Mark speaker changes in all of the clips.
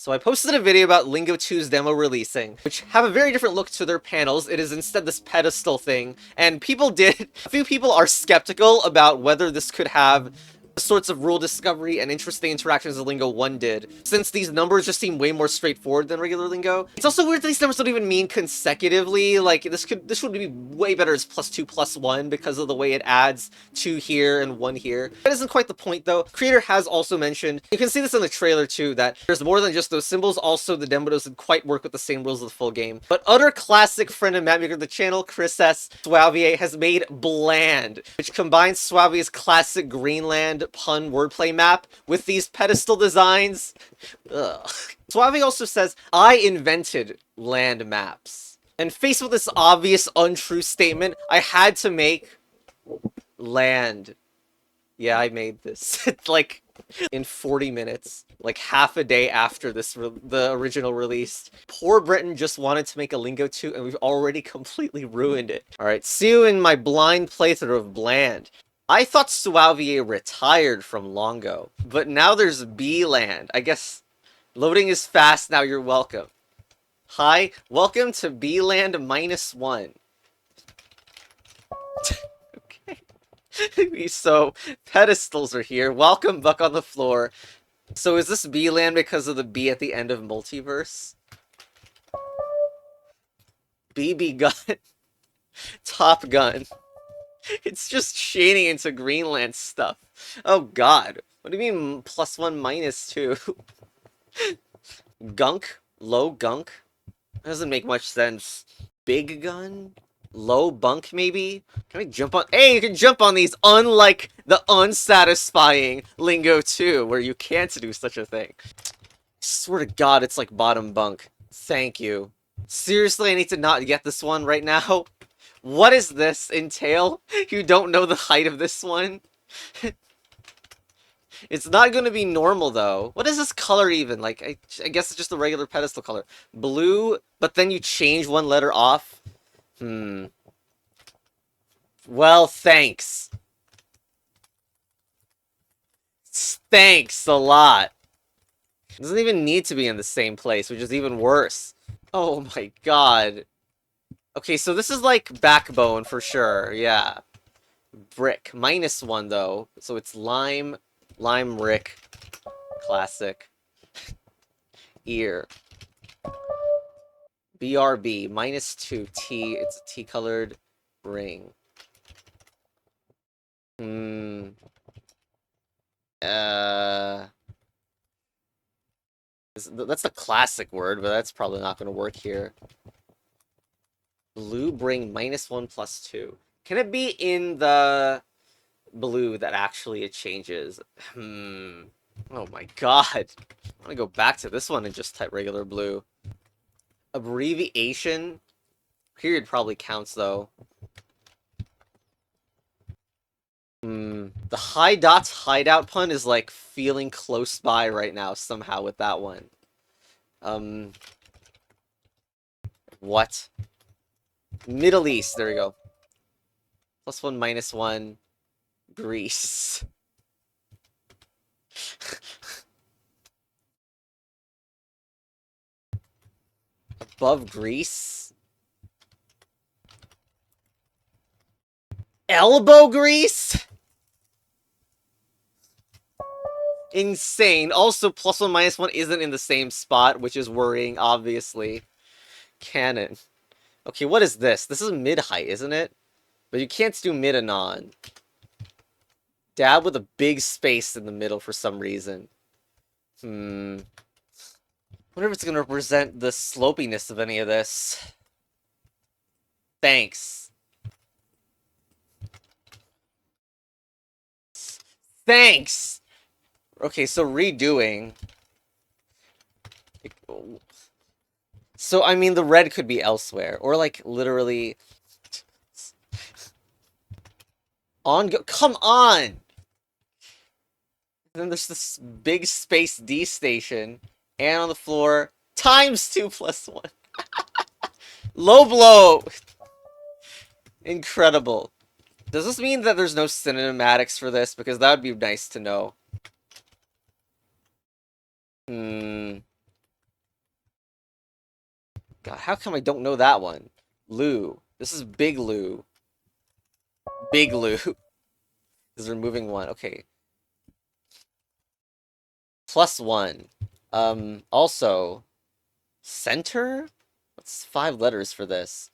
Speaker 1: So I posted a video about Lingo 2's demo releasing, which have a very different look to their panels. It is instead this pedestal thing, and a few people are skeptical about whether this could have the sorts of rule discovery and interesting interactions as Lingo 1 did, since these numbers just seem way more straightforward than regular Lingo. It's also weird that these numbers don't even mean consecutively. Like, this would be way better as +2 +1 because of the way it adds 2 here and 1 here. That isn't quite the point though. Creator has also mentioned, you can see this in the trailer too, that there's more than just those symbols. Also, the demo doesn't quite work with the same rules of the full game. But other classic friend and map maker of the channel, Chris S. SOvueoyueouy, has made Bland, which combines SOvueoyueou's classic Greenland pun wordplay map with these pedestal designs. Ugh. SOvueoyueouy also says, I invented land maps. And faced with this obvious untrue statement, I had to make land. Yeah, I made this. Like, in 40 minutes. Like, half a day after the original release. Poor Britain just wanted to make a Lingo 2, and we've already completely ruined it. Alright, see you in my blind playthrough of Bland. I thought SOvueoyueouy retired from Longo, but now there's B-Land. I guess loading is fast now, you're welcome. Hi, welcome to B-Land -1. Okay. So, pedestals are here. Welcome back on the floor. So is this B-Land because of the B at the end of Multiverse? BB gun. Top gun. It's just shading into Greenland stuff. Oh god. What do you mean +1 -2? Gunk? Low gunk? That doesn't make much sense. Big gun? Low bunk, maybe? Can I jump on? Hey, you can jump on these, unlike the unsatisfying Lingo 2, where you can't do such a thing. I swear to god, it's like bottom bunk. Thank you. Seriously, I need to not get this one right now? What is this entail? You don't know the height of this one? It's not going to be normal, though. What is this color even? Like, I guess it's just the regular pedestal color. Blue, but then you change one letter off? Well, thanks. Thanks a lot. It doesn't even need to be in the same place, which is even worse. Oh my god. Okay, so this is like backbone for sure, yeah. Brick. -1, though. So it's lime, rick, classic. Ear. BRB, -2, T, it's a T-colored ring. That's the classic word, but that's probably not going to work here. Blue bring -1 +2. Can it be in the blue that actually it changes? Oh my god. I'm gonna go back to this one and just type regular blue. Abbreviation? Period probably counts, though. The high dots hideout pun is, like, feeling close by right now, somehow, with that one. What? Middle East, there we go. +1 -1. Greece. Above Greece? Elbow grease? Insane. Also, +1 -1 isn't in the same spot, which is worrying, obviously. Canon. Okay, what is this? This is mid-height, isn't it? But you can't do mid-anon. Dab with a big space in the middle for some reason. Wonder if it's gonna represent the slopiness of any of this. Thanks. Thanks! Okay, so redoing. So, I mean, the red could be elsewhere. Or, like, literally... Come on! And then there's this big space D station. And on the floor, ×2 +1. Low blow! Incredible. Does this mean that there's no cinematics for this? Because that would be nice to know. God, how come I don't know that one? Lou. This is Big Lou. Big Lou. This is removing one. Okay. +1. Also, center? What's 5 letters for this?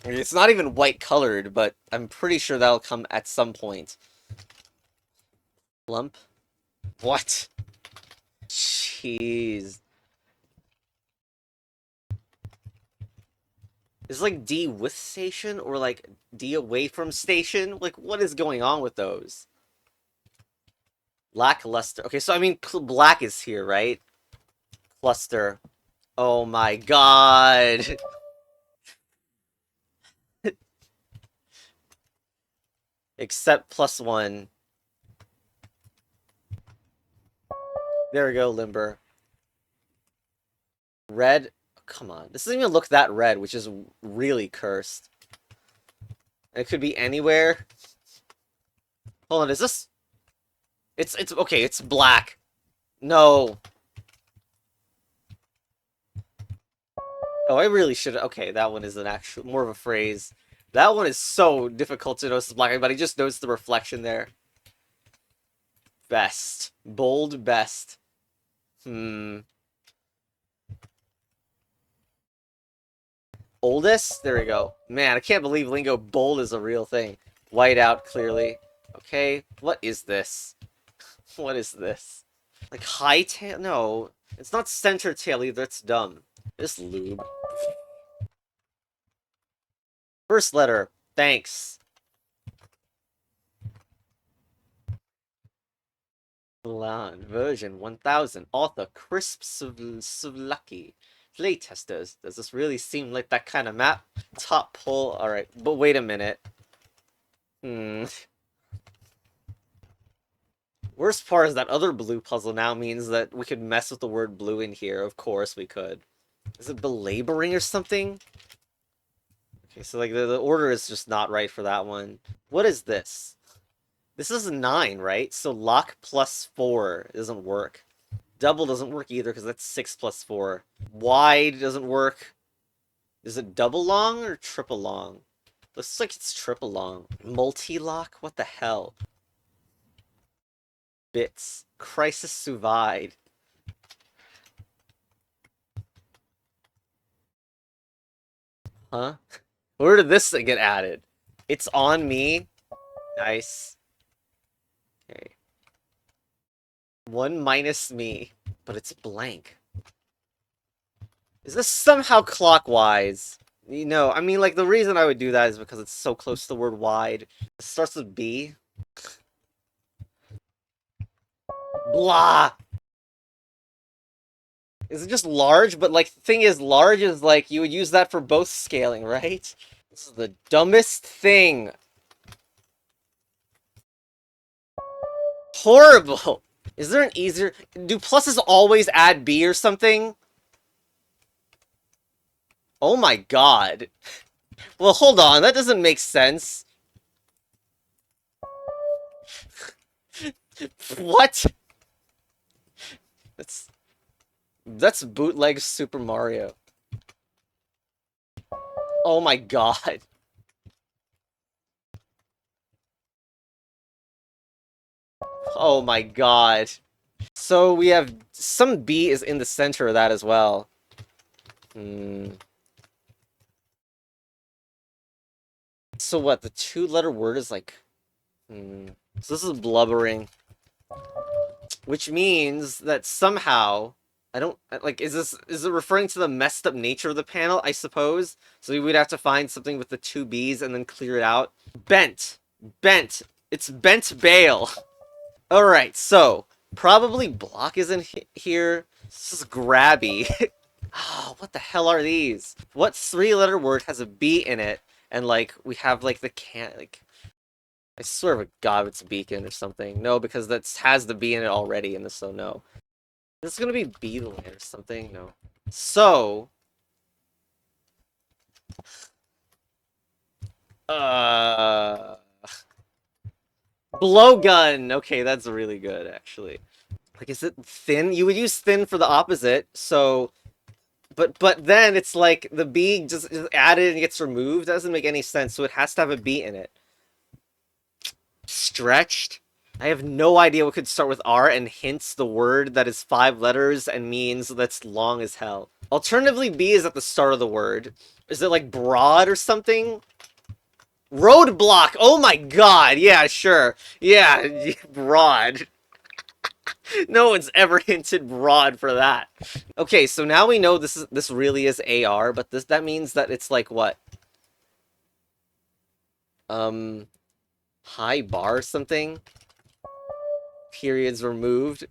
Speaker 1: I mean, it's not even white colored, but I'm pretty sure that'll come at some point. Lump? What? Jeez. Is like D with station or like D away from station? Like, what is going on with those? Lackluster. Okay, so I mean, black is here, right? Cluster. Oh my god. Except +1. There we go, limber. Red. Come on. This doesn't even look that red, which is really cursed. It could be anywhere. Hold on, is this... It's okay, it's black. No. Oh, I really should... Okay, that one is an actual... more of a phrase. That one is so difficult to notice the black, but I just noticed the reflection there. Best. Bold best. Oldest? There we go. Man, I can't believe Lingo bold is a real thing. White out, clearly. Okay, what is this? What is this? Like high tail? No, it's not center tail either. It's dumb. This lube. First letter. Thanks. Version 1000. Author Crisp Suvlucky. Playtesters. Does this really seem like that kind of map? Top pull. Alright, but wait a minute. Worst part is that other blue puzzle now means that we could mess with the word blue in here. Of course we could. Is it belaboring or something? Okay, so like the order is just not right for that one. What is this? This is 9, right? So lock +4 doesn't work. Double doesn't work either because that's 6 + 4. Wide doesn't work. Is it double long or triple long? Looks like it's triple long. Multi-lock? What the hell? Bits. Crisis Souvey. Huh? Where did this get added? It's on me. Nice. Okay. 1 minus me. But it's blank. Is this somehow clockwise? You know, I mean, like, the reason I would do that is because it's so close to the word wide. It starts with B. Blah! Is it just large? But, like, the thing is, large is, like, you would use that for both scaling, right? This is the dumbest thing. Horrible! Is there an easier... Do pluses always add B or something? Oh my god. Well, hold on, that doesn't make sense. What? That's bootleg Super Mario. Oh my god. Oh my god. So we have some B is in the center of that as well. So what, the 2-letter word is like... So this is blubbering. Which means that somehow... I don't... Like, is it referring to the messed up nature of the panel, I suppose? So we would have to find something with the 2 B's and then clear it out. Bent. Bent. It's bent bail. Alright, so... Probably block is in here. This is grabby. Oh, what the hell are these? What 3-letter word has a B in it? And, like, we have, like, the like... I swear to God it's a beacon or something. No, because that has the B in it already, and so no. This is gonna be beetling or something? No. So... Blowgun! Okay, that's really good, actually. Like, is it thin? You would use thin for the opposite, so... But then it's like the B just is added and gets removed. That doesn't make any sense, so it has to have a B in it. Stretched? I have no idea what could start with R and hints the word that is 5 letters and means that's long as hell. Alternatively, B is at the start of the word. Is it like broad or something? Roadblock! Oh my god! Yeah, sure. Yeah, broad. No one's ever hinted broad for that. Okay, so now we know this really is AR, but that means that it's like what? High bar or something? Periods removed.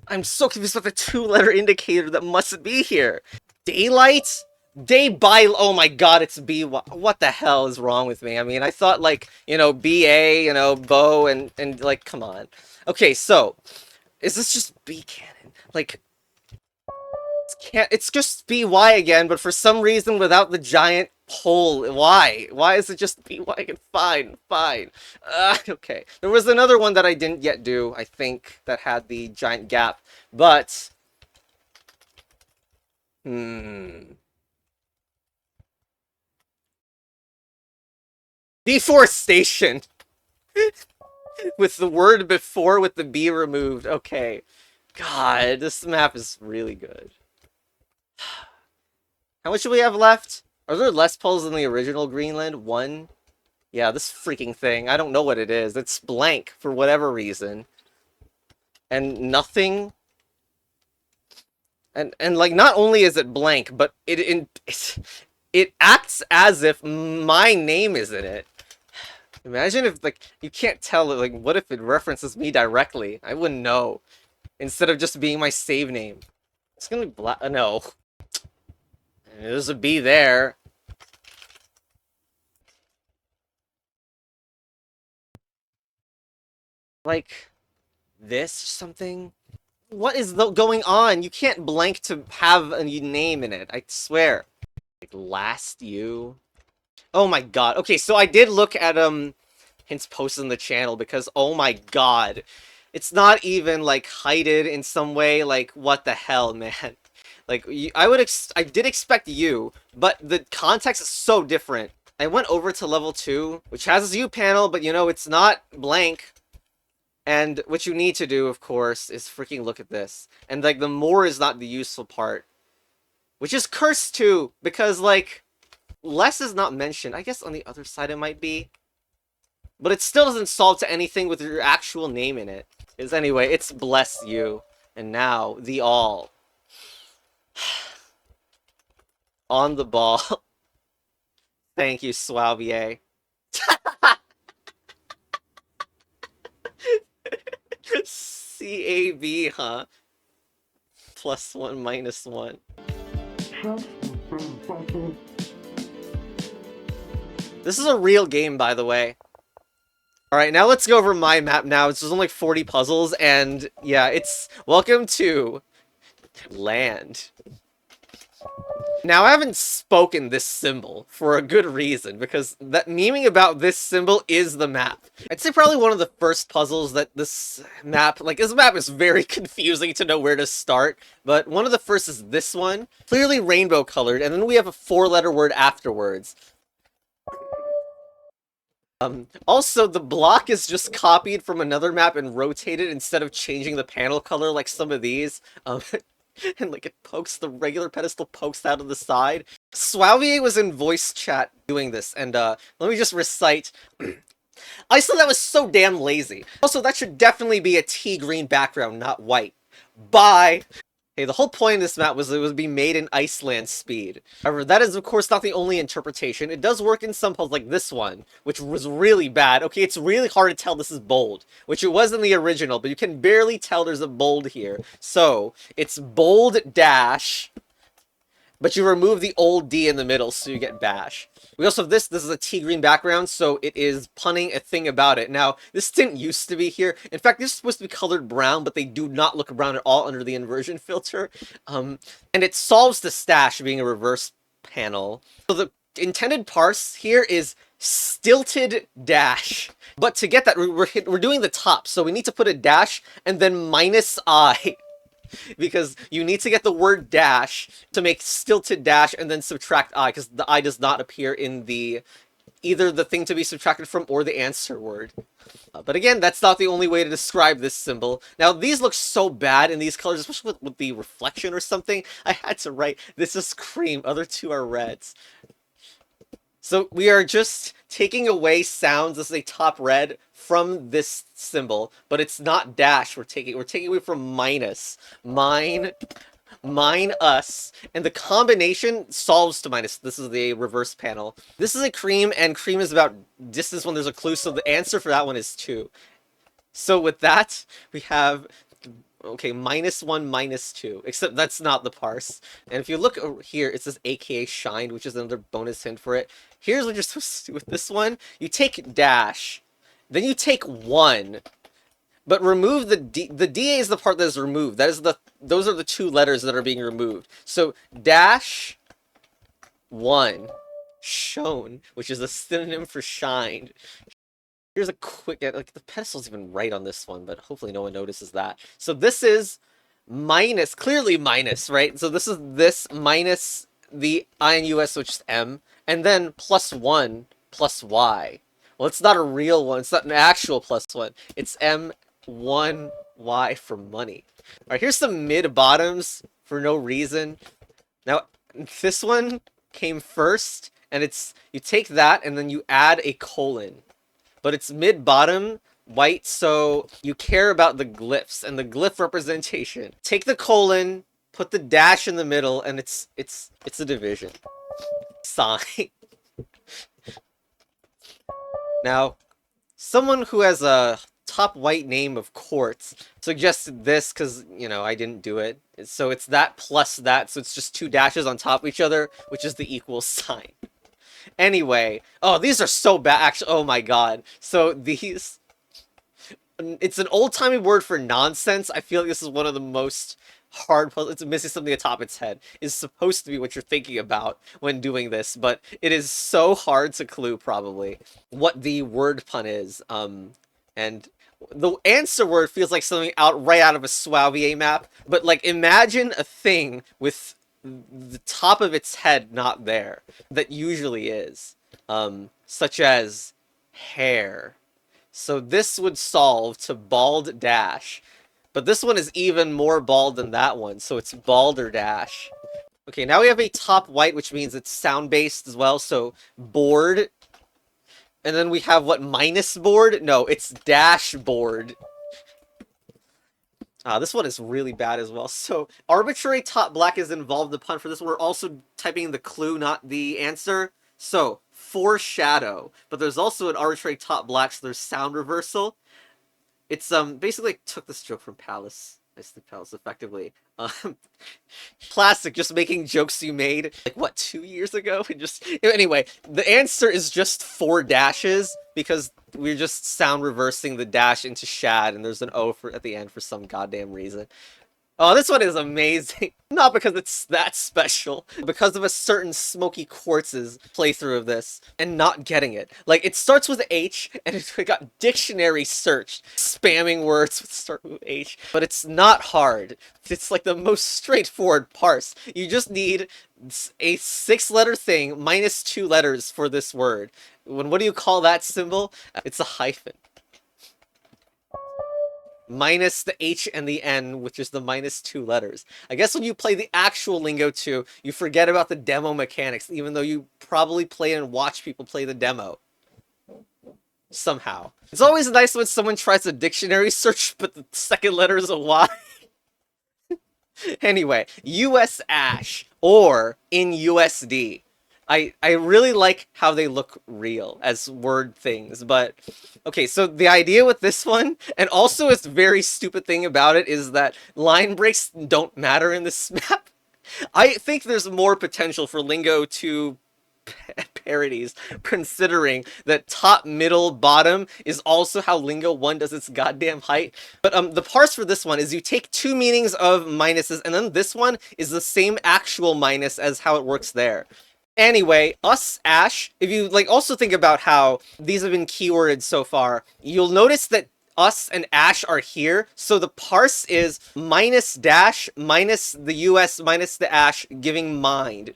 Speaker 1: I'm so confused about the 2-letter indicator that must be here. Daylight? Day by... Oh my god, it's B. What the hell is wrong with me? I mean, I thought, like, you know, BA, you know, bow, and like, come on. Okay, so... Is this just B canon? Like... It's just BY again, but for some reason without the giant hole. Why? Why is it just BY? Fine, fine. Okay. There was another one that I didn't yet do, I think, that had the giant gap, but... Deforestation! With the word before with the B removed. Okay. God, this map is really good. How much do we have left? Are there less puzzles than the original Greenland? 1? Yeah, this freaking thing. I don't know what it is. It's blank for whatever reason. And nothing. And like, not only is it blank, but it acts as if my name is in it. Imagine if, like, you can't tell, like, what if it references me directly? I wouldn't know. Instead of just being my save name. It's gonna be black. No. There's a B there. Like, this or something? What is going on? You can't blank to have a name in it, I swear. Like, last you? Oh my god. Okay, so I did look at, hints posted in the channel because, oh my god. It's not even, like, hided in some way. Like, what the hell, man? Like, I did expect you, but the context is so different. I went over to level 2, which has a U panel, but, you know, it's not blank. And what you need to do, of course, is freaking look at this. And, like, the more is not the useful part. Which is cursed, too, because, like, less is not mentioned. I guess on the other side it might be. But it still doesn't solve to anything with your actual name in it. Anyway, it's bless you. And now, the all. On the ball. Thank you, souveoyueouy. CAB, huh? +1, -1. This is a real game, by the way. Alright, now let's go over my map now. There's only 40 puzzles, and yeah, it's... Welcome to... Land. Now, I haven't spoken this symbol for a good reason, because that memeing about this symbol is the map. I'd say probably one of the first puzzles that this map is very confusing to know where to start, but one of the first is this one. Clearly rainbow colored, and then we have a 4-letter word afterwards. Also, the block is just copied from another map and rotated instead of changing the panel color like some of these. And like it pokes, the regular pedestal pokes out of the side. souveoyueouy was in voice chat doing this, and let me just recite. I said that was so damn lazy. Also, that should definitely be a tea green background, not white. Bye! Hey, the whole point of this map was it would be made in Iceland speed. However, that is of course not the only interpretation. It does work in some puzzles like this one, which was really bad. Okay, it's really hard to tell this is bold, which it was in the original, but you can barely tell there's a bold here. So, it's bold dash, but you remove the old D in the middle, so you get bash. We also have this is a tea green background, so it is punning a thing about it. Now, this didn't used to be here. In fact, this is supposed to be colored brown, but they do not look brown at all under the inversion filter. And it solves the stash being a reverse panel. So the intended parse here is stilted dash. But to get that, we're doing the top, so we need to put a dash and then minus I. Because you need to get the word dash to make stilted dash and then subtract I, because the I does not appear in the either the thing to be subtracted from or the answer word. But again, that's not the only way to describe this symbol. Now, these look so bad in these colors, especially with the reflection or something. I had to write, this is cream, other two are reds. So we are just taking away sounds as a top red from this symbol, but it's not dash we're taking away from minus. Mine, us, and the combination solves to minus. This is the reverse panel. This is a cream, and cream is about distance when there's a clue, so the answer for that one is 2. So with that, we have, okay, -1, -2, except that's not the parse. And if you look over here, it says AKA shined, which is another bonus hint for it. Here's what you're supposed to do with this one. You take dash, then you take 1, but remove the D. The DA is the part that is removed. Those are the 2 letters that are being removed. So dash 1, shown, which is a synonym for shined. Here's a quick, like, the pedestal's even right on this one, but hopefully no one notices that. So this is minus, clearly minus, right? So this is this minus the INUS, which is M, and then +1 plus Y. Well, it's not a real one. It's not an actual +1. It's M1Y for money. All right, here's some mid-bottoms for no reason. Now, this one came first, and it's, you take that, and then you add a colon. But it's mid-bottom, white, so you care about the glyphs and the glyph representation. Take the colon, put the dash in the middle, and it's a division sign. Now, someone who has a top white name of Quartz suggested this because, you know, I didn't do it. So it's that plus that, so it's just 2 dashes on top of each other, which is the equal sign. Anyway, oh, these are so bad, actually. Oh my god. So these, it's an old-timey word for nonsense. I feel like this is one of the most hard puzzles. It's missing something atop its head. Is supposed to be what you're thinking about when doing this, but it is so hard to clue, probably, what the word pun is. And the answer word feels like something right out of a SOvueoyueouy map, but, like, imagine a thing with the top of its head not there, that usually is, such as hair. So this would solve to bald dash, but this one is even more bald than that one, so it's balder dash. Okay, now we have a top white, which means it's sound-based as well, so board, and then we have what, minus board? No, it's dashboard. This one is really bad as well. So, arbitrary top black is involved in the pun for this one. We're also typing the clue, not the answer. So, foreshadow. But there's also an arbitrary top black, so there's sound reversal. It's, basically took this joke from Palace. I think Palace, effectively. Classic, just making jokes you made, like, what, 2 years ago? And just, anyway, the answer is just 4 dashes, because we're just sound reversing the dash into shad, and there's an O at the end for some goddamn reason. Oh, this one is amazing. Not because it's that special, because of a certain Smoky Quartz's playthrough of this, and not getting it. Like, it starts with H, and it got dictionary searched, spamming words with start with H, but it's not hard. It's like the most straightforward parse. You just need a 6-letter thing minus 2 letters for this word. What do you call that symbol? It's a hyphen. Minus the H and the N, which is the minus 2 letters. I guess when you play the actual Lingo 2, you forget about the demo mechanics, even though you probably play and watch people play the demo. Somehow. It's always nice when someone tries a dictionary search, but the second letter is a Y. Anyway, US Ash, or in USD. I really like how they look real as word things, but okay, so the idea with this one, and also its very stupid thing about it, is that line breaks don't matter in this map. I think there's more potential for Lingo 2 parodies, considering that top, middle, bottom is also how Lingo 1 does its goddamn height. But the parse for this one is you take 2 meanings of minuses, and then this one is the same actual minus as how it works there. Anyway, us, Ash, if you like also think about how these have been keyworded so far, you'll notice that us and Ash are here. So the parse is minus dash minus the US minus the Ash giving mind.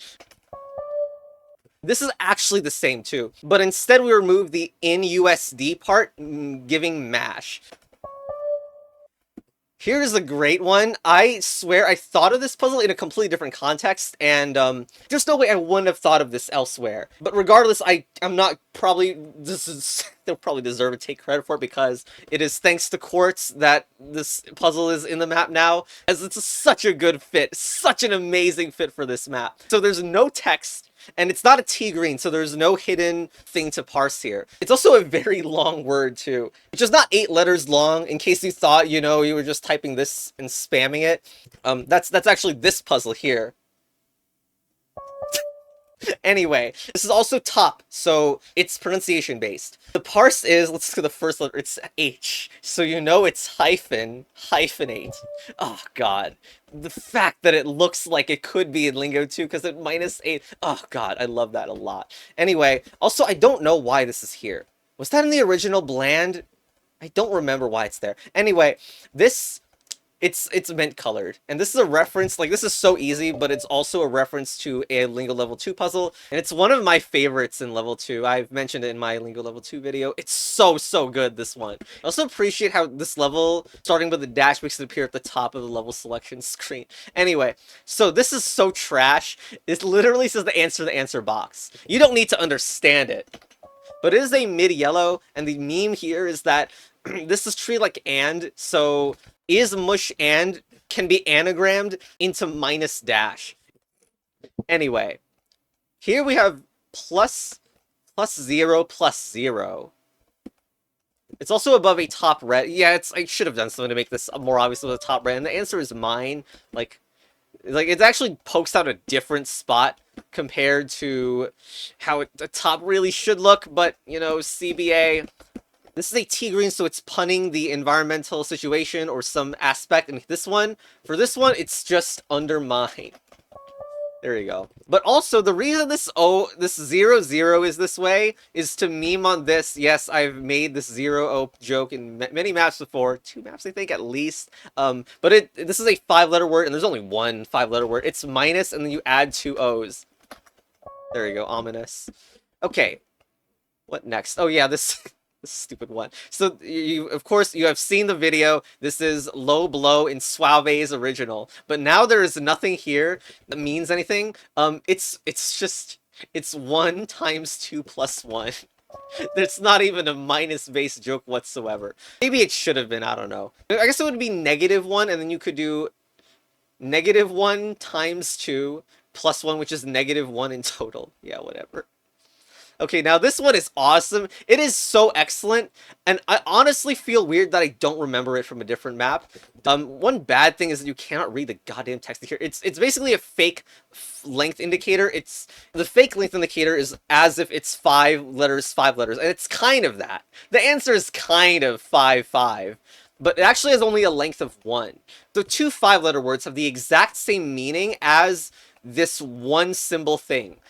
Speaker 1: This is actually the same too, but instead we remove the in USD part, giving mash. Here's a great one. I swear I thought of this puzzle in a completely different context, and there's no way I wouldn't have thought of this elsewhere. But regardless, I'm not probably, they'll probably deserve to take credit for it because it is thanks to Quartz that this puzzle is in the map now, as it's such a good fit, such an amazing fit for this map. So there's no text, and it's not a T green, so there's no hidden thing to parse here. It's also a very long word, too. Which is not 8 letters long, in case you thought, you know, you were just typing this and spamming it. That's actually this puzzle here. Anyway, this is also top, so it's pronunciation based. The parse is, let's go to the first letter, it's H. So you know it's hyphenate. Oh god. The fact that it looks like it could be in Lingo too, because it -8. Oh god, I love that a lot. Anyway, also I don't know why this is here. Was that in the original Bland? I don't remember why it's there. Anyway, this... It's mint colored, and this is a reference, like, this is so easy, but it's also a reference to a Lingo level 2 puzzle, and it's one of my favorites in level 2. I've mentioned it in my Lingo level 2 video. It's so good, this one. I also appreciate how this level, starting with the dash, makes it appear at the top of the level selection screen. Anyway, so this is so trash. It literally says the answer box. You don't need to understand it. But it is a mid-yellow, and the meme here is that this is treated like and, so is mush and can be anagrammed into minus dash. Anyway, here we have plus 0 plus 0. It's also above a top red. Yeah, I should have done something to make this more obvious with a top red, and the answer is mine. Like it actually pokes out a different spot compared to how the top really should look, but, you know, CBA... This is a T green, so it's punning the environmental situation or some aspect. And for this one, it's just under mine. There you go. But also, the reason this 0 is this way is to meme on this. Yes, I've made this 0 joke in many maps before. 2 maps, I think, at least. But this is a 5-letter word, and there's only one 5-letter word. It's minus, and then you add 2 O's. There you go, ominous. Okay. What next? Oh, yeah, this... This stupid one. So, of course, you have seen the video. This is low blow in Souve's original. But now there is nothing here that means anything. It's 1 times 2 plus 1. There's not even a minus-based joke whatsoever. Maybe it should have been, I don't know. I guess it would be -1, and then you could do -1 times 2 plus 1, which is -1 in total. Yeah, whatever. Okay, now this one is awesome. It is so excellent, and I honestly feel weird that I don't remember it from a different map. One bad thing is that you cannot read the goddamn text here. It's basically a fake length indicator. The fake length indicator is as if it's 5 letters, and it's kind of that. The answer is kind of 5, 5. But it actually has only a length of 1. So 2 5-letter words have the exact same meaning as this one symbol thing.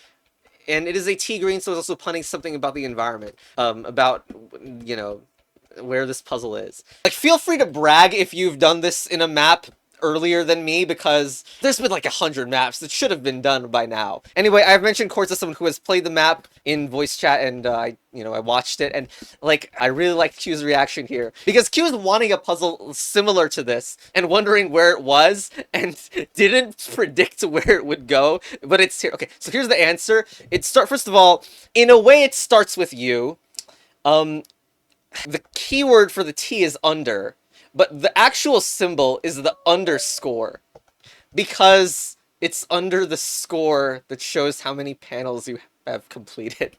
Speaker 1: And it is a T green, so it's also punning something about the environment. About, you know, where this puzzle is. Like, feel free to brag if you've done this in a map earlier than me, because there's been like 100 maps that should have been done by now. Anyway, I've mentioned Quartz as someone who has played the map in voice chat, and I watched it, and like, I really liked Q's reaction here, because Q was wanting a puzzle similar to this and wondering where it was and didn't predict where it would go, but it's here. Okay, so here's the answer. First of all, in a way it starts with U. The keyword for the T is under. But the actual symbol is the underscore, because it's under the score that shows how many panels you have completed.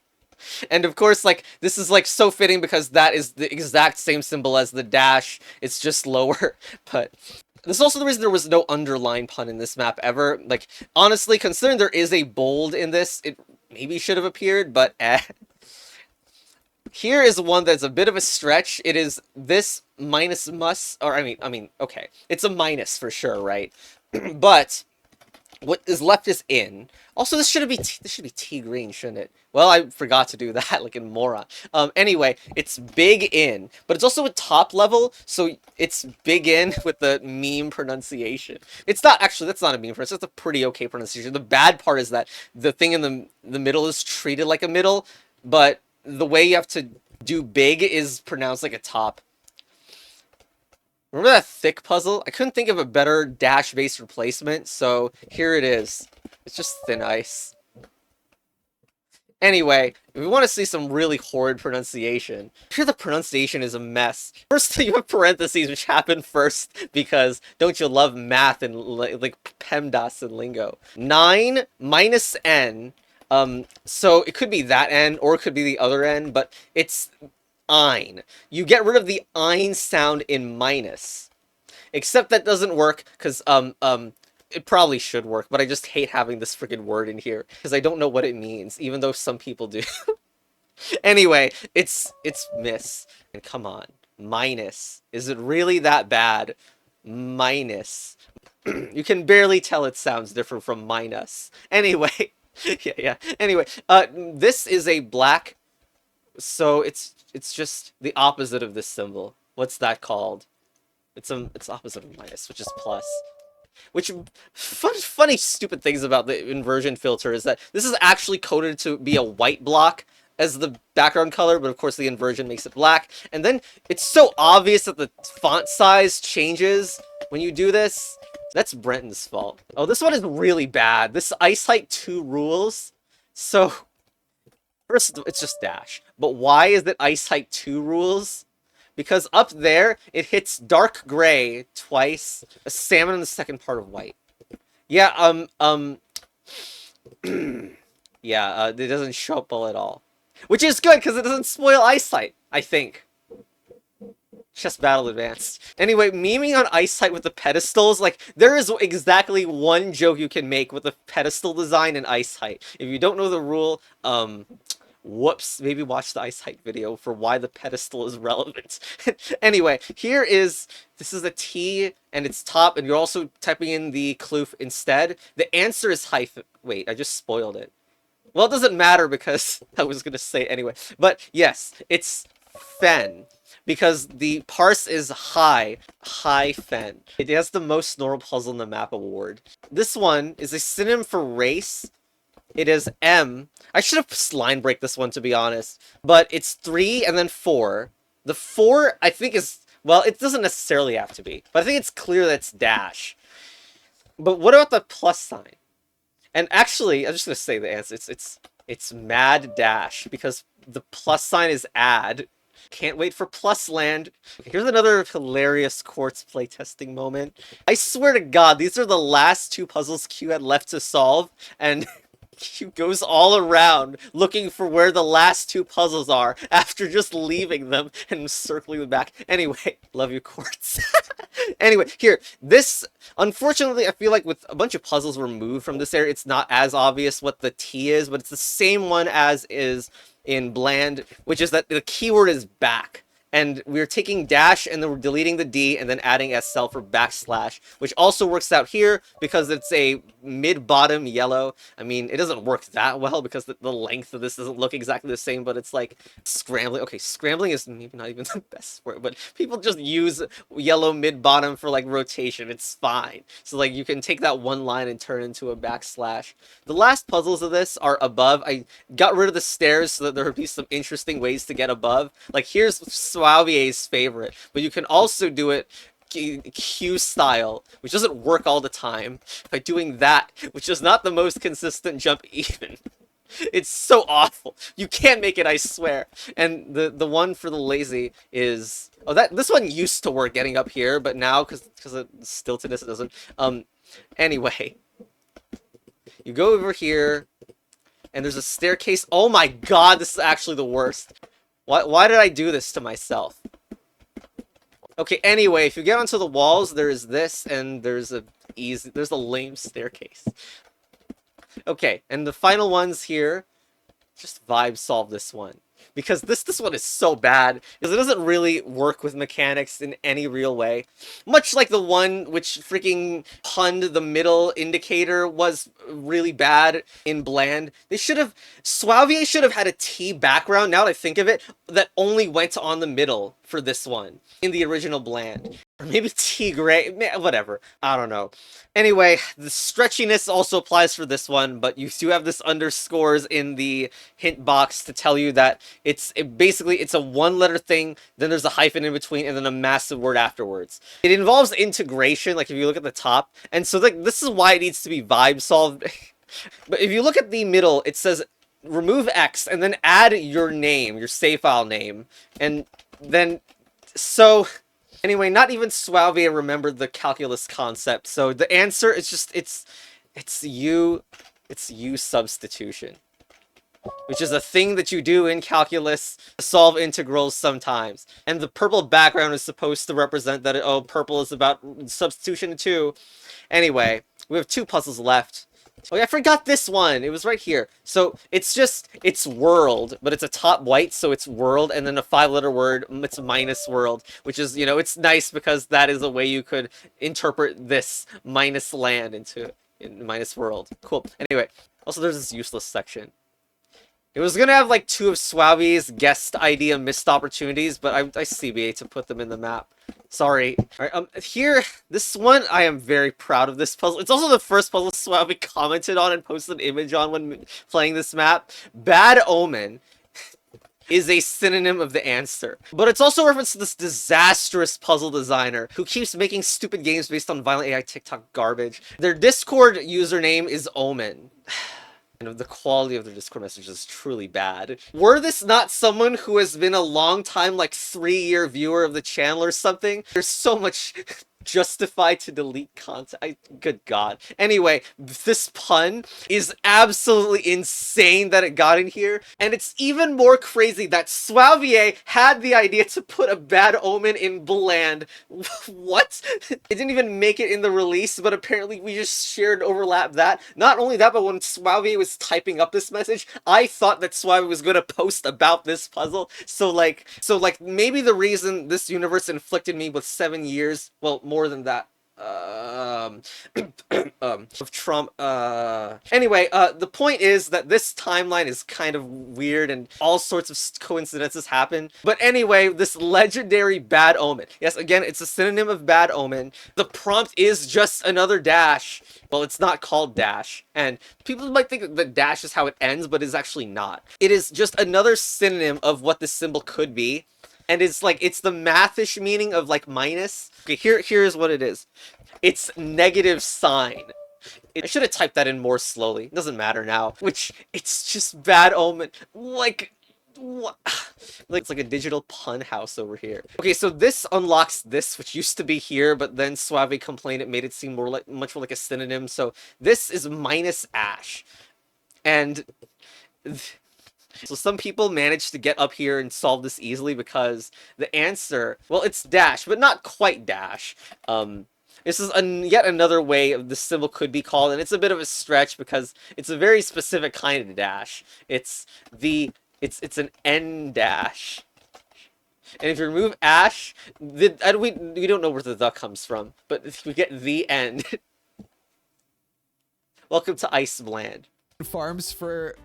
Speaker 1: And of course, like, this is like so fitting because that is the exact same symbol as the dash. It's just lower. But this is also the reason there was no underline pun in this map ever. Like, honestly, considering there is a bold in this, it maybe should have appeared, but eh. Here is one that's a bit of a stretch. It is this minus must, or I mean, okay. It's a minus for sure, right? But What is left is in. Also, this should be tea green, shouldn't it? Well, I forgot to do that, like a moron. Anyway, it's big in, but it's also a top level, so it's big in with the meme pronunciation. It's not actually, that's not a meme pronunciation, that's a pretty okay pronunciation. The bad part is that the thing in the middle is treated like a middle, but the way you have to do big is pronounced like a top. Remember that thick puzzle? I couldn't think of a better dash-based replacement, so here it is. It's just thin ice. Anyway, if we want to see some really horrid pronunciation, here the pronunciation is a mess. First, you have parentheses, which happen first, because don't you love math and like PEMDAS and Lingo. 9 minus n, so it could be that n, or it could be the other n, but it's ein. You get rid of the ein sound in minus. Except that doesn't work, because, it probably should work, but I just hate having this freaking word in here, because I don't know what it means, even though some people do. Anyway, it's miss. And come on. Minus. Is it really that bad? Minus. You can barely tell it sounds different from minus. Anyway. Yeah. Anyway, this is a black, so it's just the opposite of this symbol. What's that called? It's opposite of minus, which is plus. Which, funny stupid things about the inversion filter is that this is actually coded to be a white block as the background color, but of course the inversion makes it black. And then it's so obvious that the font size changes when you do this. That's Brenton's fault. Oh, this one is really bad. This ice height 2 rules. So, first, it's just dash. But why is it ice height 2 rules? Because up there, it hits dark gray twice, a salmon in the second part of white. Yeah, yeah, it doesn't show up well at all. Which is good, because it doesn't spoil eyesight, I think. Chess Battle Advanced. Anyway, memeing on eyesight with the pedestals, like, there is exactly one joke you can make with the pedestal design and eyesight. If you don't know the rule, whoops, maybe watch the ice height video for why the pedestal is relevant. Anyway, this is a T and it's top, and you're also typing in the kloof instead. The answer is hyphen. Wait, I just spoiled it. Well, it doesn't matter because I was going to say it anyway. But yes, it's fen. Because the parse is high fen. It has the most normal puzzle in the map award. This one is a synonym for race. It is M. I should have line break this one, to be honest. But it's 3 and then 4. The 4, I think, is... Well, it doesn't necessarily have to be. But I think it's clear that it's dash. But what about the plus sign? And actually, I'm just going to say the answer. It's mad dash. Because the plus sign is add. Can't wait for plus land. Here's another hilarious quartz playtesting moment. I swear to God, these are the last 2 puzzles Q had left to solve. And... Q goes all around looking for where the last 2 puzzles are after just leaving them and circling them back. Anyway, love you, Quartz. Anyway, here, this, unfortunately, I feel like with a bunch of puzzles removed from this area, it's not as obvious what the T is, but it's the same one as is in Bland, which is that the keyword is back. And we're taking dash and then we're deleting the D and then adding SL for backslash, which also works out here because it's a mid-bottom yellow. I mean, it doesn't work that well because the length of this doesn't look exactly the same, but it's like scrambling. Okay, scrambling is maybe not even the best word, but people just use yellow mid-bottom for like rotation. It's fine. So like you can take that one line and turn it into a backslash. The last puzzles of this are above. I got rid of the stairs so that there would be some interesting ways to get above. Like here's SOvueoyueou's favorite, but you can also do it Q style, which doesn't work all the time, by doing that, which is not the most consistent jump even. It's so awful. You can't make it, I swear. And the one for the lazy is... Oh, this one used to work getting up here, but now, because of stiltedness, it doesn't. Anyway. You go over here, and there's a staircase. Oh my god, this is actually the worst. Why did I do this to myself? Okay, anyway, if you get onto the walls, there's this, and there's a lame staircase. Okay, and the final ones here, just vibe solve this one. because this one is so bad because it doesn't really work with mechanics in any real way. Much like the one which freaking punned the middle indicator was really bad in bland. They should have souveoyueouy should have had a T background, now that I think of it, that only went on the middle for this one in the original bland. Or maybe T gray, whatever. I don't know. Anyway, the stretchiness also applies for this one, but you do have this underscores in the hint box to tell you that basically it's a one-letter thing, then there's a hyphen in between, and then a massive word afterwards. It involves integration, like if you look at the top, and so like this is why it needs to be vibe solved. But if you look at the middle, it says remove X and then add your name, your save file name, and then so. Anyway, not even souveoyueouy remembered the calculus concept, so the answer is just, it's U substitution. Which is a thing that you do in calculus to solve integrals sometimes. And the purple background is supposed to represent that, oh, purple is about substitution too. Anyway, we have 2 puzzles left. Oh yeah, I forgot this one. It was right here. So it's world, but it's a top white, so it's world, and then a 5-letter word, it's minus world, which is, you know, it's nice because that is a way you could interpret this minus land into minus world. Cool. Anyway, also there's this useless section. It was gonna have like 2 of souveoyueou's guest idea missed opportunities, but I CBA to put them in the map. Sorry. Alright, here, this one, I am very proud of this puzzle. It's also the first puzzle souveoyueouy commented on and posted an image on when playing this map. Bad Omen is a synonym of the answer. But it's also a reference to this disastrous puzzle designer who keeps making stupid games based on violent AI TikTok garbage. Their Discord username is Omen. And the quality of their Discord messages is truly bad. Were this not someone who has been a long time, like 3-year viewer of the channel or something, there's so much justified to delete content. Good God. Anyway, this pun is absolutely insane that it got in here, and it's even more crazy that souveoyueouy had the idea to put a bad omen in bland. What? It didn't even make it in the release, but apparently we just shared overlap that. Not only that, but when souveoyueouy was typing up this message, I thought that souveoyueouy was going to post about this puzzle. So like maybe the reason this universe inflicted me with 7 years, well, more than that, of Trump, anyway, the point is that this timeline is kind of weird and all sorts of coincidences happen. But anyway, this legendary bad omen. Yes, again, it's a synonym of bad omen. The prompt is just another dash. Well, it's not called dash, and people might think that dash is how it ends, but it's actually not. It is just another synonym of what this symbol could be. And it's like, it's the mathish meaning of like minus. Okay, here's what it is. It's negative sign. I should have typed that in more slowly. It doesn't matter now. Which, it's just bad omen. Like, what? Like, it's like a digital pun house over here. Okay, so this unlocks this, which used to be here, but then souveoyueouy complained it made it seem much more like a synonym. So this is minus ash. And so some people managed to get up here and solve this easily because the answer, well, it's dash, but not quite dash. This is yet another way of the symbol could be called, and it's a bit of a stretch because it's a very specific kind of dash. It's an N dash. And if you remove ash, we don't know where the comes from, but if we get the end. Welcome to Iceland.
Speaker 2: Farms for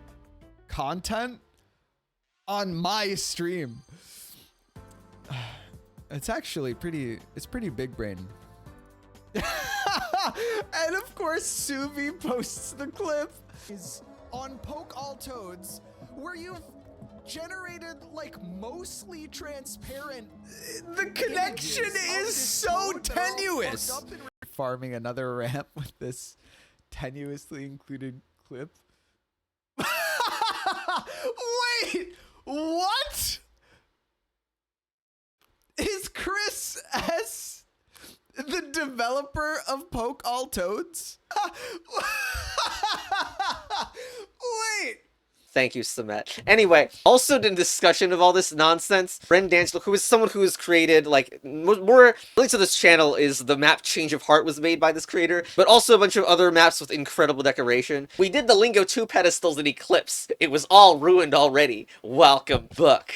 Speaker 2: content on my stream. It's actually pretty big brain. And of course Souveoyueouy posts the clip is on Poke All Toads, where you've generated like mostly transparent, the connection is so tenuous. Farming another ramp with this tenuously included clip. Wait, what? Is Chris S the developer of Poke All Toads? Wait.
Speaker 1: Thank you, Sumet. Anyway, also in discussion of all this nonsense, Brendangelo, who is someone who has created, like, more related to this channel is the map Change of Heart was made by this creator, but also a bunch of other maps with incredible decoration. We did the Lingo 2 pedestals in Eclipse. It was all ruined already. Welcome, book.